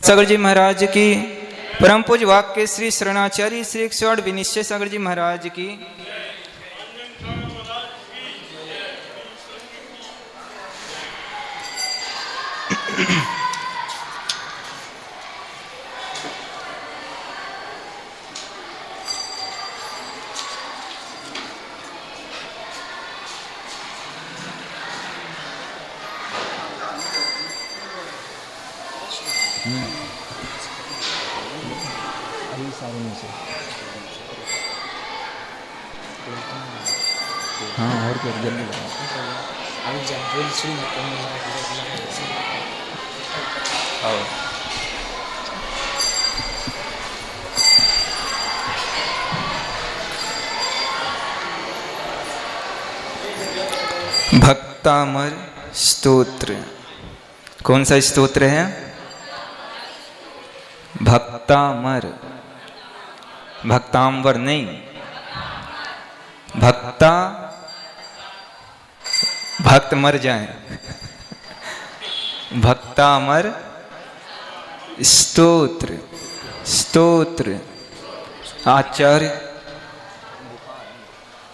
सागर जी महाराज की, परम पूज्य वाक्य श्री शरणाचार्य श्री 108 विनिश्चय सागर जी महाराज की। हाँ और क्या जल्दी भक्तामर स्तोत्र। कौन सा स्तोत्र है? भक्तामर, भक्तांबर नहीं, भक्ता भक्त मर जाए। भक्तामर स्तोत्र। स्तोत्र आचार्य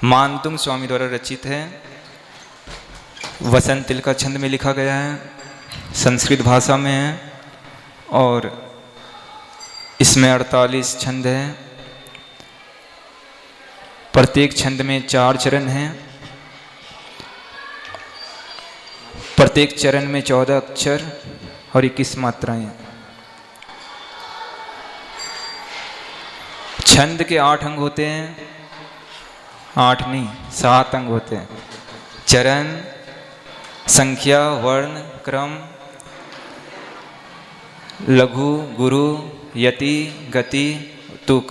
मानतुंग स्वामी द्वारा रचित है। वसंत तिल का छंद में लिखा गया है, संस्कृत भाषा में है और इसमें 48 छंद हैं। प्रत्येक छंद में 4 चरण हैं। प्रत्येक चरण में 14 अक्षर और 21 मात्राएं। छंद के 8 अंग होते हैं, 8 नहीं 7 अंग होते हैं। चरण, संख्या, वर्ण, क्रम, लघु, गुरु, यति, गति, तुक।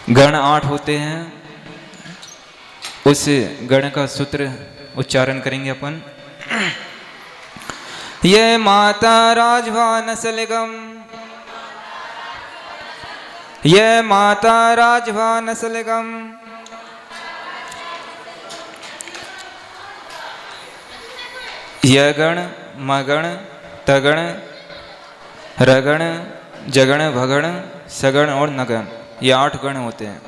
गण 8 होते हैं। उस गण का सूत्र उच्चारण करेंगे अपन। ये माता राजभानसलिगम, ये माता राजभानसलिगम, यगण, मगण, तगण, रगण, जगण, भगण, सगण और नगण, ये 8 गण होते हैं।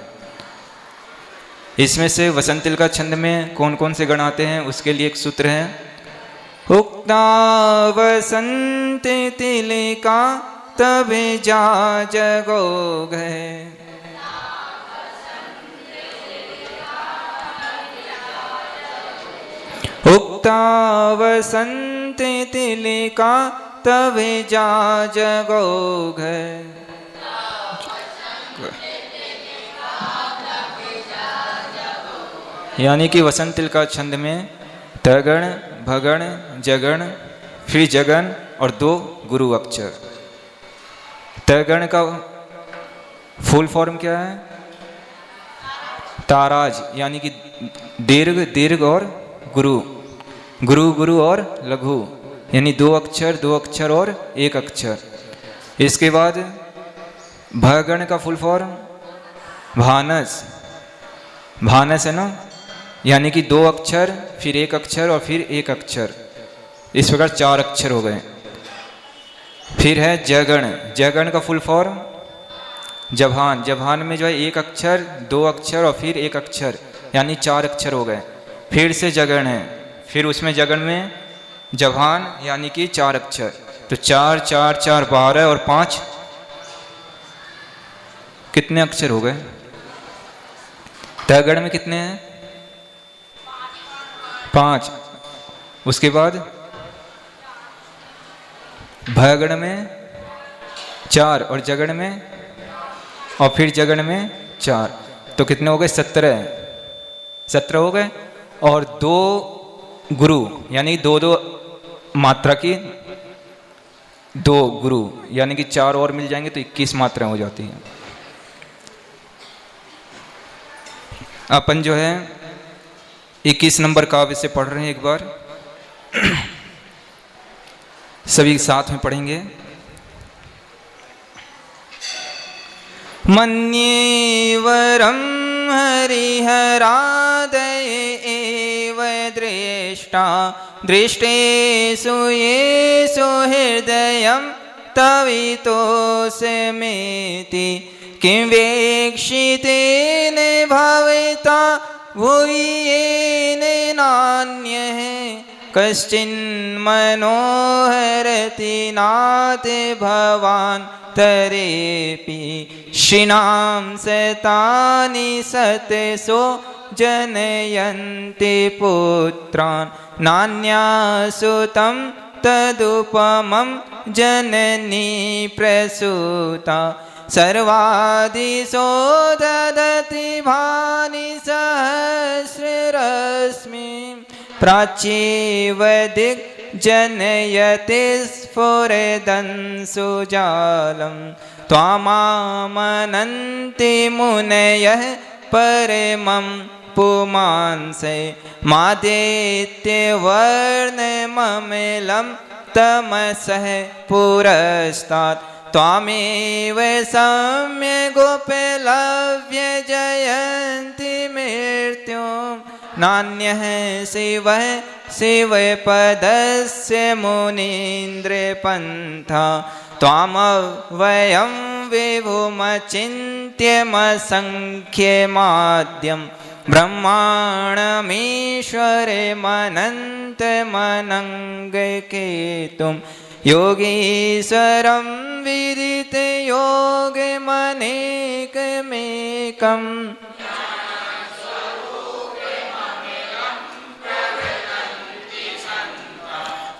इसमें से वसंत तिल का छंद में कौन कौन से गण आते हैं उसके लिए एक सूत्र है। उक्ता वसंत तिल का तबे जा जगो गए। उक्ता वसंत तिल का तबे जा जगो गए। यानी कि वसंत तिल का छंद में तगण, भगण, जगण, फिर जगन और 2 गुरु अक्षर। तगण का फुल फॉर्म क्या है? ताराज, यानी कि दीर्घ, दीर्घ और गुरु। गुरु, गुरु और लघु, यानी 2 अक्षर, 2 अक्षर और 1 अक्षर। इसके बाद भगण का फुल फॉर्म भानस। भानस है ना, यानी कि 2 अक्षर, फिर 1 अक्षर और फिर 1 अक्षर। इस प्रकार 4 अक्षर हो गए। फिर है जगण। जगण का फुल फॉर्म जभान। जभान में जो है 1 अक्षर, 2 अक्षर और फिर 1 अक्षर, यानी 4 अक्षर हो गए। फिर से जगण है, फिर उसमें जगण में जभान यानी कि 4 अक्षर। तो 4 4 4 12 और 5 कितने अक्षर हो गए? तगण में कितने हैं? 5। उसके बाद भगण में 4 और जगण में और फिर जगण में 4, तो कितने हो गए? 17। 17 हो गए। और 2 गुरु, यानी 2 मात्रा की 2 गुरु, यानी कि 4 और मिल जाएंगे तो 21 मात्राएं हो जाती हैं। अपन जो है 21 नंबर काव्य से पढ़ रहे हैं। एक बार सभी साथ में पढ़ेंगे। मन्येवरं हरिहरादय एव दृष्टा दृष्टेषु येषु हृदयं तवितोऽस्मीति किं वीक्षितेन भविता भुवि येन नान्यः कश्चिन्मनोहरति नाथ भवान् तरेऽपि श्रीणां शतानि शतशो जनयन्ति पुत्रान् नान्यासुतं तदुपमं जननी प्रसूता सर्वादिशो ददति भानि सहस्ररश्मि प्राच्येव दिग्जनयति स्फुरदंशुजालं त्वामामनन्ति मुनयः परमं पुमांसे मादेत्यवर्णममिलं तमसः पुरस्तात् त्वामेव सम्यगुपलभ्य जयन्ति मृत्युं नान्यः शिवः शिवपदस्य मुनीन्द्रपन्था त्वामव्ययं विभुमचिन्त्यमसङ्ख्यमाद्यं ब्रह्माणमीश्वरमनन्तमनङ्गकेतुं योगीश्वरं विदितयोगमनेकमेकम्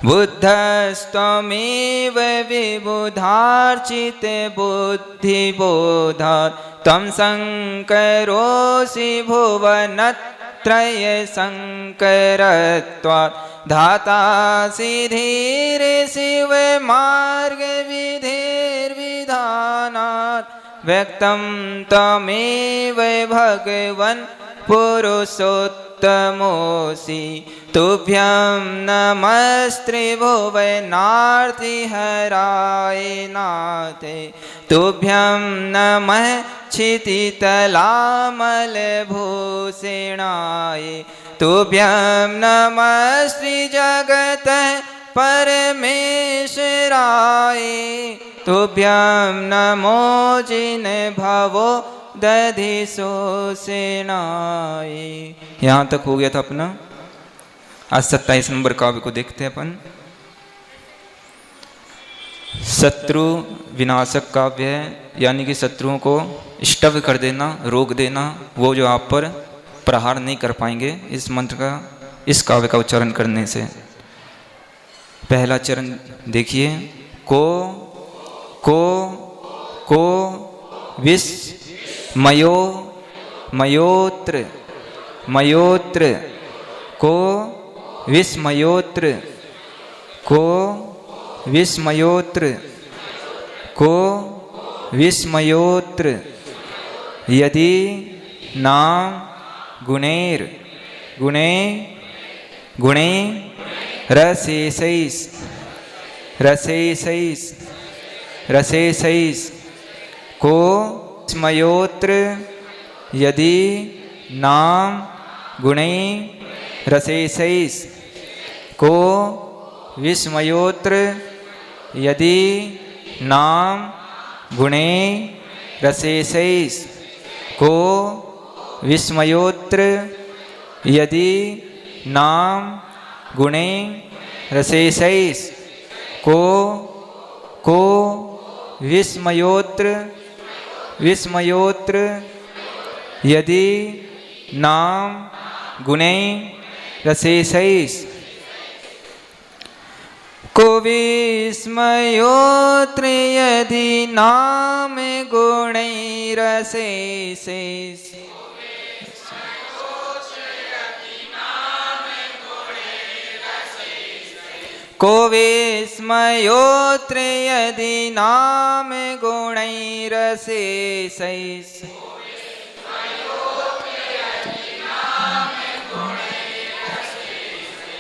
बुद्धस्त्वमेव विबुधार्चित बुद्धिबोधात् त्वं शङ्करोऽसि भुवनत्रयशङ्करत्वात् धातासि धीर शिवमार्गविधिर्विधानात् व्यक्तं त्वमेव भगवन् पुरुषोत्तमोऽसि तुभ्यं नमस्त्रिभुवनार्तिहराय नाथे तुभ्यं नमः क्षितितलामलभूषणाय तुभ्यं नमः श्रीजगतः परमेश्वराय तुभ्यं नमो जिनभवो दधिशोषणाय। यहाँ तक हो गया था अपना। आज 27 नंबर काव्य को देखते हैं अपन। शत्रु विनाशक काव्य है, यानी कि शत्रुओं को स्तब्ध कर देना, रोक देना, वो जो आप पर प्रहार नहीं कर पाएंगे इस मंत्र का, इस काव्य का उच्चारण करने से। पहला चरण देखिए। को विष मयो मयोत्र मयोत्र को विस्मयोत्र को विस्मयोत्र को विस्मयोत्र यदि नाम गुणेर गुणे गुणे रसेसैस रसेसैस रसेसैस को विस्मयोत्र यदि नाम गुणे रसेसैस को विस्मयोत्र यदि नाम गुणे रसेसैस को विस्मयोत्र यदि नाम गुणे रसेसैस को विस्मयोत्र विस्मयोत्र यदि नाम गुणे रसेसैस को विस्मयोत्र यदि नाम गुणे रसेसैस को विस्मयोत्र यदि नाम गुणैरशेषैः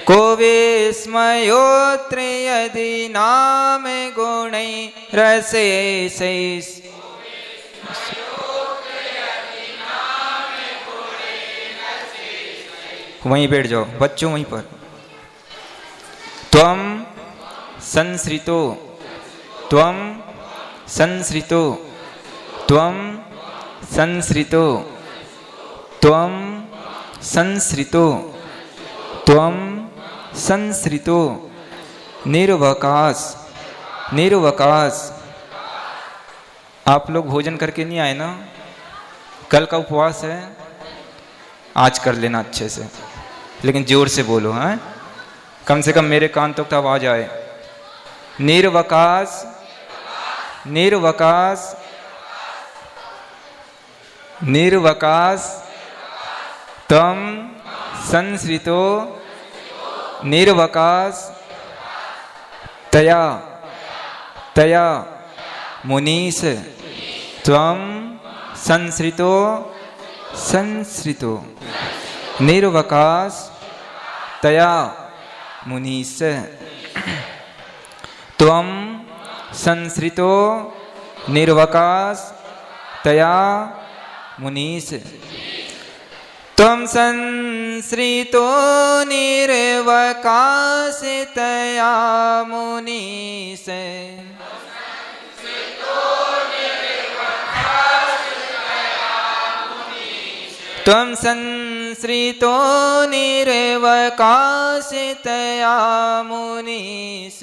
को विस्मयोत्र यदि नाम गुणैरशेषैः। वहीं बैठ जाओ बच्चों, वहीं पर। त्वं संसृतो त्वं संसृतो त्वं संसृतो त्वं संसृतो त्वं संसृतो निर्वकाश निर्वकाश। आप लोग भोजन करके नहीं आए ना? कल का उपवास है, आज कर लेना अच्छे से, लेकिन जोर से बोलो, हैं? कम से कम मेरे कान तक तो आवाज आए। निर्वकाश निर्वकाश निर्वकाश तम संसृतो निर्वकाश तया तया मुनीश त्वं संसृतो संसृतो निर्वकाश तया मुनीश त्वं संसृतो निर्वकाश तया मुनीश। त्वं संसृतो निर्वकाश तया मुनीश त्वं संसृतो निर्वकाश तया मुनीश।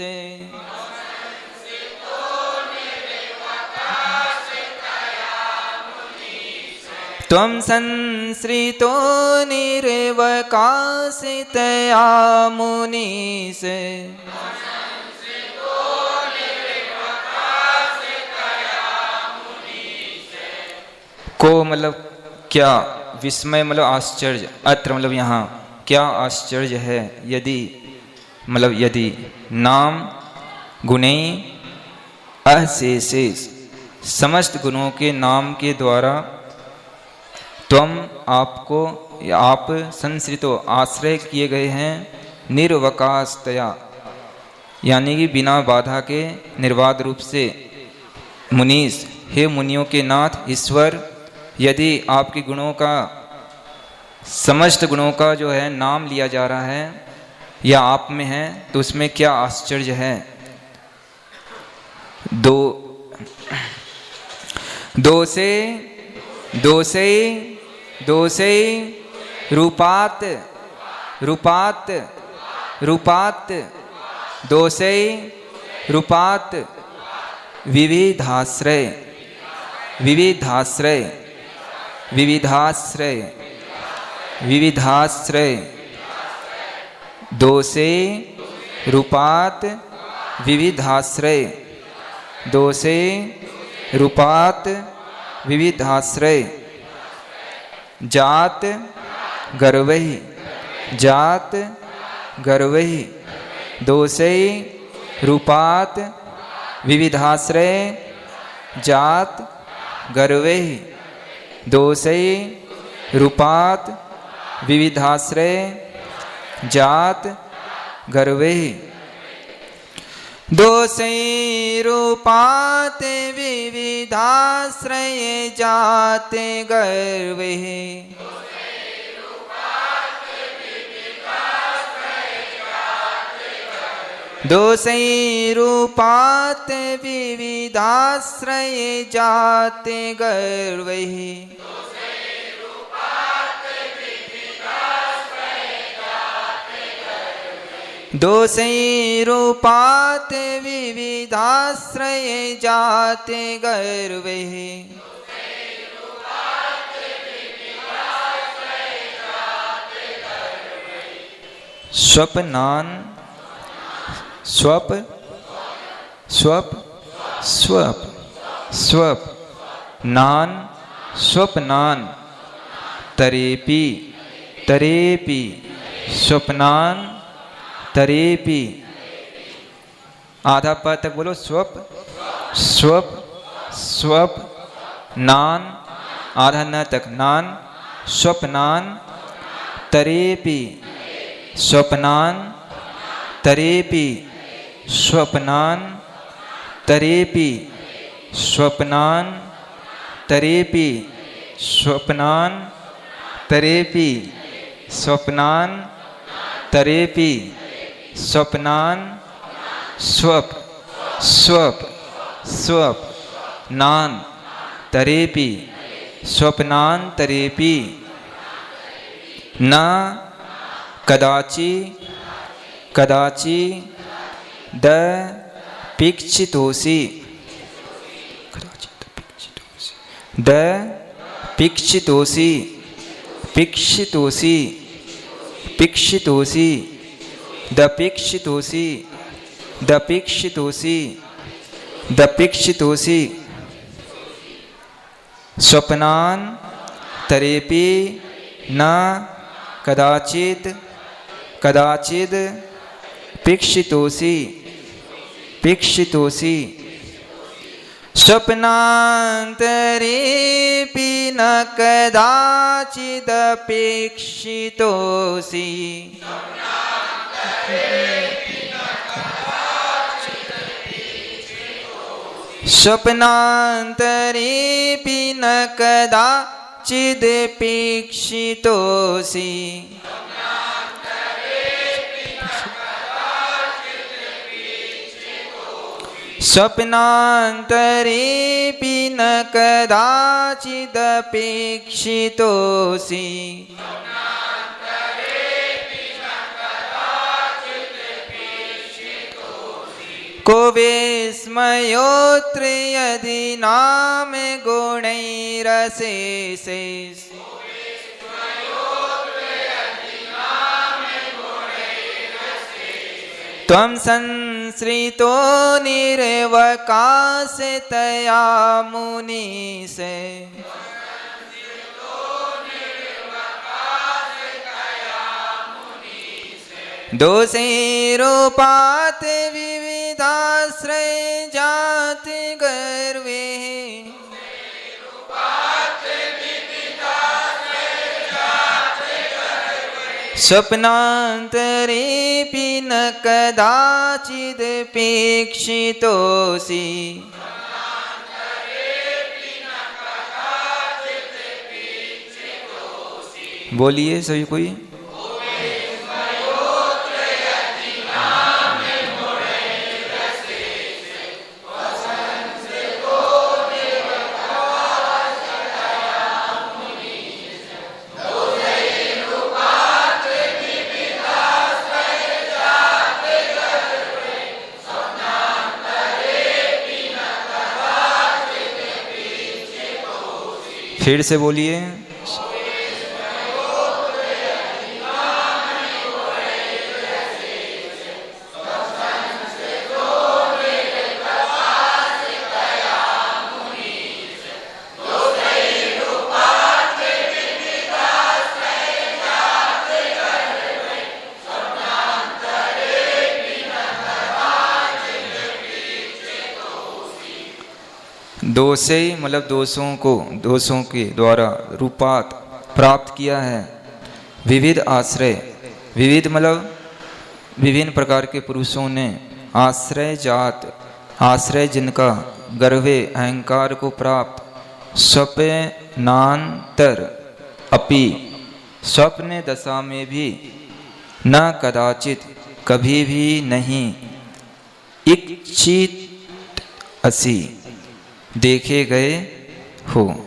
त्वं संसृतो निर्वकाश तया मुनीश। को मतलब क्या, विस्मय मतलब आश्चर्य, अत्र मतलब यहाँ क्या आश्चर्य है। यदि मतलब यदि नाम गुणे अशेषेष समस्त गुणों के नाम के द्वारा त्वम आपको या आप संसृतो आश्रय किए गए हैं निर्वकाशतया यानी कि बिना बाधा के निर्वाध रूप से। मुनीश हे मुनियों के नाथ ईश्वर, यदि आपके गुणों का समस्त गुणों का जो है नाम लिया जा रहा है या आप में है तो उसमें क्या आश्चर्य है। दोषे दोषे दोषे रूपात रूपात रूपात दोषे रूपात विविधाश्रय विविधाश्रय विविधाश्रय विविधाश्रय दोषे रूपात विविधाश्रय दोषे रूपात विविधाश्रय जात गर्वहि जात गर्वहि दोषे रूपात विविधाश्रय जात गर्वहि दोषे रूपात विविधाश्रय जात गर्वहि दोषे रूपात विविधाश्रय जात गर्वहि दोषे रूपात विविधाश्रय जात गर्वहि दोषे रूपात विविधाश्रय जात गर्वहि स्वप्नान स्वप स्वप स्वप स्वप नान स्वप्नान तरेपि तरेपि स्वप्नान तरेपि आधा पद तक बोलो स्वप स्वप स्वप नान आधा न तक नान स्वप्नान तरेपि स्वप्नान तरेपि स्वप्नान तरेपि स्वप्नान तरेपि स्वप्नान तरेपि स्वप्नान तरेपि स्वप्नान स्वप स्वप स्वप नान तरेपि स्वप्नान तरेपि न कदाचि कदाचि द पिक्षितोसि द पिक्षितोसि पिक्षितोसि पिक्षितोसि द पिक्षितोसि द पिक्षितोसि द पिक्षितोसि स्वप्नान तरेपि न कदाचित कदाचिद पिक्षितोसि पिक्षितोसि स्वप्नान्तरेऽपि न कदाचिदपेक्षितोऽसि स्वप्नान्तरेऽपि न कदाचिदपेक्षितोऽसि स्वप्नान्तरेऽपि न कदाचिदपेक्षितोऽसि को विस्मयोऽत्र यदि नाम गुणैरशेषे त्वं संश्रितो निर्वकाशतया मुनीश दोषैरुपात विविधाश्रय जाति गर्वे स्वप्नान्तरेऽपि न कदाचिदपेक्षितोऽसि बोलिए सभी कोई। फिर से बोलिए। दोषे मतलब दोषों के द्वारा रूपात प्राप्त किया है। विविध आश्रय, विविध मतलब विभिन्न प्रकार के पुरुषों ने आश्रय जात, आश्रय जिनका गर्वे अहंकार को प्राप्त, स्वप्नांतर अपि स्वप्न दशा में भी न कदाचित कभी भी नहीं इच्छित असि देखे गए हो।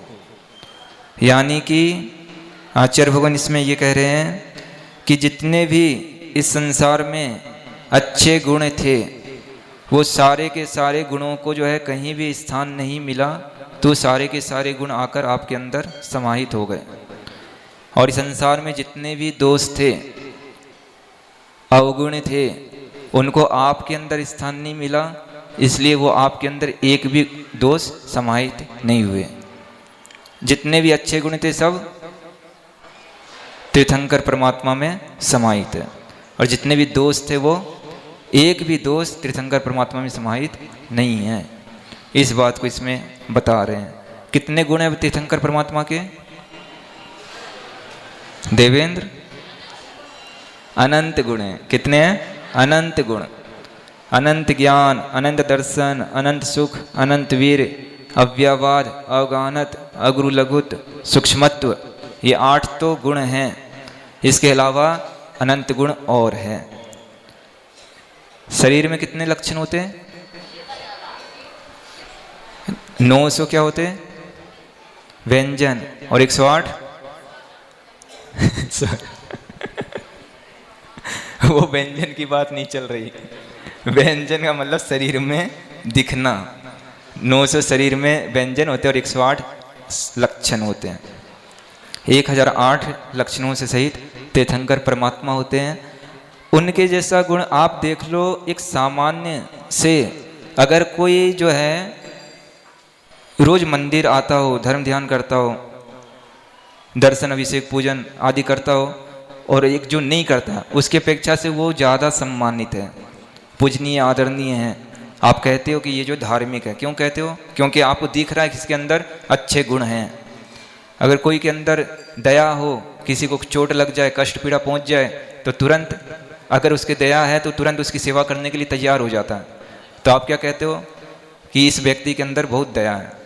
यानी कि आचार्य भगवान इसमें ये कह रहे हैं कि जितने भी इस संसार में अच्छे गुण थे वो सारे के सारे गुणों को जो है कहीं भी स्थान नहीं मिला, तो सारे के सारे गुण आकर आपके अंदर समाहित हो गए। और इस संसार में जितने भी दोष थे, अवगुण थे, उनको आपके अंदर स्थान नहीं मिला, इसलिए वो आपके अंदर एक भी दोष समाहित नहीं हुए। जितने भी अच्छे गुण थे सब तीर्थंकर परमात्मा में समाहित है, और जितने भी दोष थे वो एक भी दोष तीर्थंकर परमात्मा में समाहित नहीं है। इस बात को इसमें बता रहे हैं। कितने गुण है तीर्थंकर परमात्मा के देवेंद्र? अनंत गुण है। कितने हैं? अनंत गुण, अनंत ज्ञान, अनंत दर्शन, अनंत सुख, अनंत वीर, अव्यवाद, अवगानत, अगुरु लघुत, सूक्ष्मत्व, ये 8 तो गुण हैं। इसके अलावा अनंत गुण और है। शरीर में कितने लक्षण होते हैं? 900 क्या होते हैं? व्यंजन। और 108 वो व्यंजन की बात नहीं चल रही। व्यंजन का मतलब शरीर में दिखना। 900 शरीर में व्यंजन होते हैं और 108 लक्षण होते हैं। 1008 लक्षणों से सहित तीर्थंकर परमात्मा होते हैं। उनके जैसा गुण आप देख लो। एक सामान्य से अगर कोई जो है रोज मंदिर आता हो, धर्म ध्यान करता हो, दर्शन अभिषेक पूजन आदि करता हो, और एक जो नहीं करता, उसकी अपेक्षा से वो ज़्यादा सम्मानित है, पूजनीय, आदरणीय है। आप कहते हो कि ये जो धार्मिक है। क्यों कहते हो? क्योंकि आपको दिख रहा है कि इसके अंदर अच्छे गुण हैं। अगर कोई के अंदर दया हो, किसी को चोट लग जाए, कष्ट पीड़ा पहुंच जाए, तो तुरंत, अगर उसके दया है तो तुरंत उसकी सेवा करने के लिए तैयार हो जाता है। तो आप क्या कहते हो? कि इस व्यक्ति के अंदर बहुत दया है।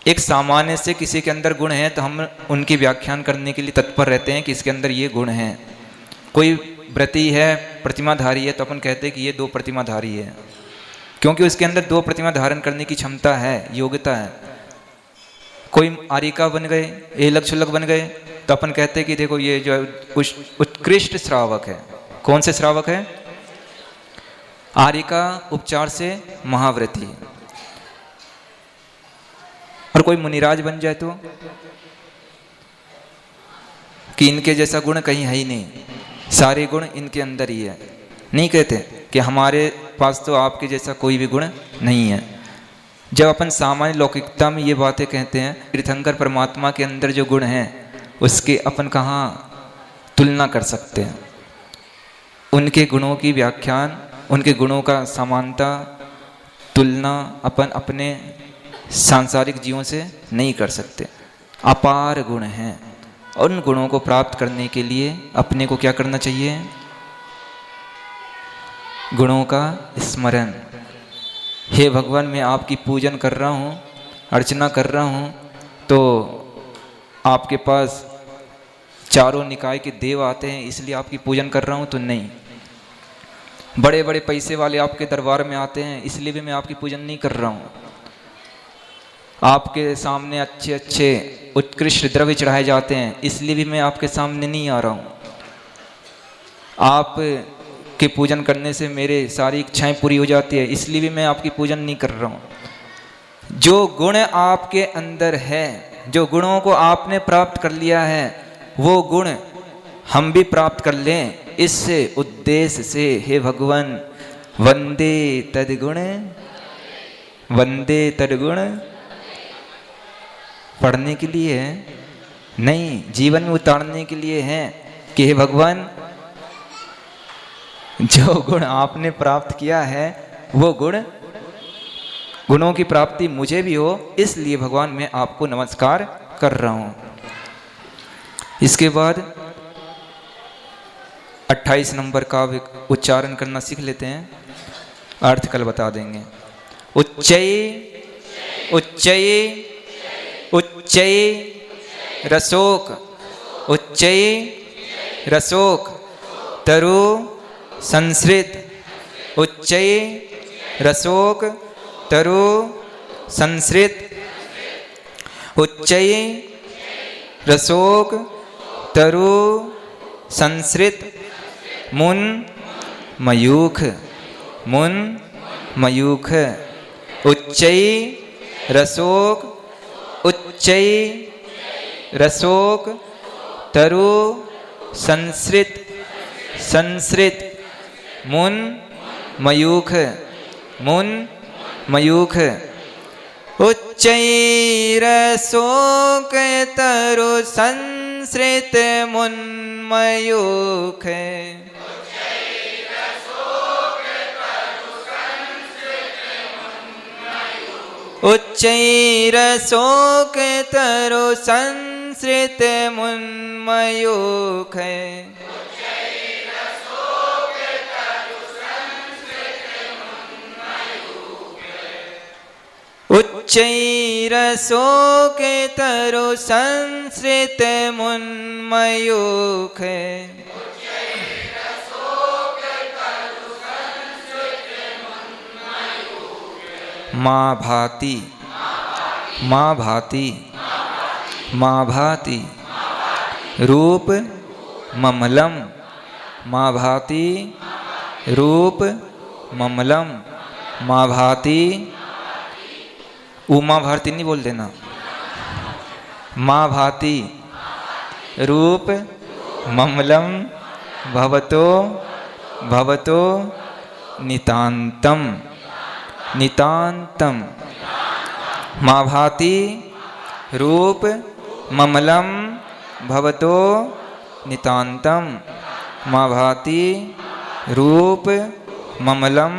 एक सामान्य से किसी के अंदर गुण है तो हम उनकी व्याख्यान करने के लिए तत्पर रहते हैं कि इसके अंदर ये गुण हैं। कोई व्रती है, प्रतिमाधारी है, तो अपन कहते हैं कि ये 2 प्रतिमाधारी है, क्योंकि उसके अंदर 2 प्रतिमा धारण करने की क्षमता है, योग्यता है। कोई आरिका बन गए, एलक शुलक बन गए, तो अपन कहते हैं कि देखो ये जो उत्कृष्ट श्रावक है। कौन से श्रावक है? आरिका उपचार से महाव्रती। और कोई मुनिराज बन जाए तो कि इनके जैसा गुण कहीं है ही नहीं, सारे गुण इनके अंदर ही है। नहीं कहते कि हमारे पास तो आपके जैसा कोई भी गुण नहीं है। जब अपन सामान्य लौकिकता में ये बातें कहते हैं, तीर्थंकर परमात्मा के अंदर जो गुण हैं उसके अपन कहाँ तुलना कर सकते हैं? उनके गुणों की व्याख्यान, उनके गुणों का समानता, तुलना अपन अपने सांसारिक जीवों से नहीं कर सकते। अपार गुण हैं। और उन गुणों को प्राप्त करने के लिए अपने को क्या करना चाहिए? गुणों का स्मरण। हे भगवान, मैं आपकी पूजन कर रहा हूँ, अर्चना कर रहा हूँ, तो आपके पास चारों निकाय के देव आते हैं इसलिए आपकी पूजन कर रहा हूँ तो नहीं। बड़े बड़े पैसे वाले आपके दरबार में आते हैं इसलिए भी मैं आपकी पूजन नहीं कर रहा हूँ। आपके सामने अच्छे अच्छे उत्कृष्ट द्रव्य चढ़ाए जाते हैं इसलिए भी मैं आपके सामने नहीं आ रहा हूँ। आप के पूजन करने से मेरे सारी इच्छाएं पूरी हो जाती है इसलिए भी मैं आपकी पूजन नहीं कर रहा हूँ। जो गुण आपके अंदर है, जो गुणों को आपने प्राप्त कर लिया है, वो गुण हम भी प्राप्त कर लें, इससे उद्देश्य से हे भगवान वंदे तद्गुण, वंदे तद्गुण पढ़ने के लिए है, नहीं जीवन में उतारने के लिए है कि हे भगवान जो गुण आपने प्राप्त किया है वो गुणों की प्राप्ति मुझे भी हो, इसलिए भगवान मैं आपको नमस्कार कर रहा हूं। इसके बाद 28 नंबर का उच्चारण करना सीख लेते हैं, अर्थ कल बता देंगे। उच्चै उच्चै उच्चै रसोक, उच्चै रसोक तरु संस्कृत, उच्चै रसोक तरु संस्कृत, उच्चै रसोक तरु संस्कृत, मुन मयूख, मुन मयूख, उच्चै रसोक, उच्चै रसोक तरु संस्कृत, संस्कृत मुन मयूख, मुन मयूख, उच्चै रसोक तरु संस्कृत मुन मयूख, उच्चै रसोक तरु संस्कृत मुन मयूख, उच्चै रसोक तरु संस्कृत मुन मयूख, माँ भाति माँ भाति माँ भाति रूप ममलम माँ भाति रूप ममलम माँ भाति उमा भारती नहीं बोल देना माँ भाति रूप ममलम भवतो भवतो नितांतम नितांतम माँ भाति रूप ममलम भवतो नितांतम माँ भाति रूप ममलम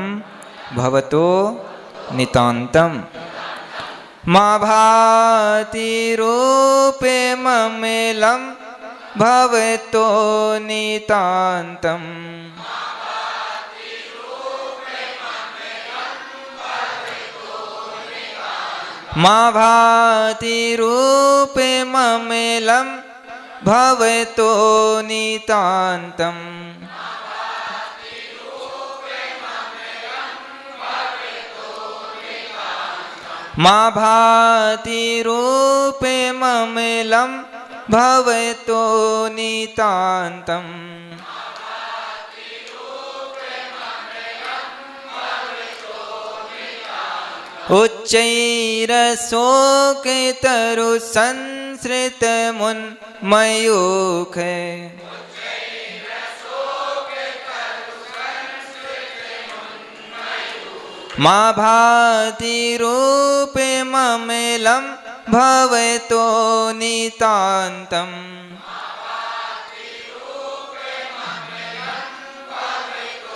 भवतो नितांतम माँ भाति रूप ममलम भवतो नितांतम माँ भाति रूप ममलम भवतो नितांतम माँ भाति रूप ममलम भवतो नितांतम उच्चैरशोकतरु संसृत मुन्मयूख माँ भाति रूप ममलम भवतो नितांतम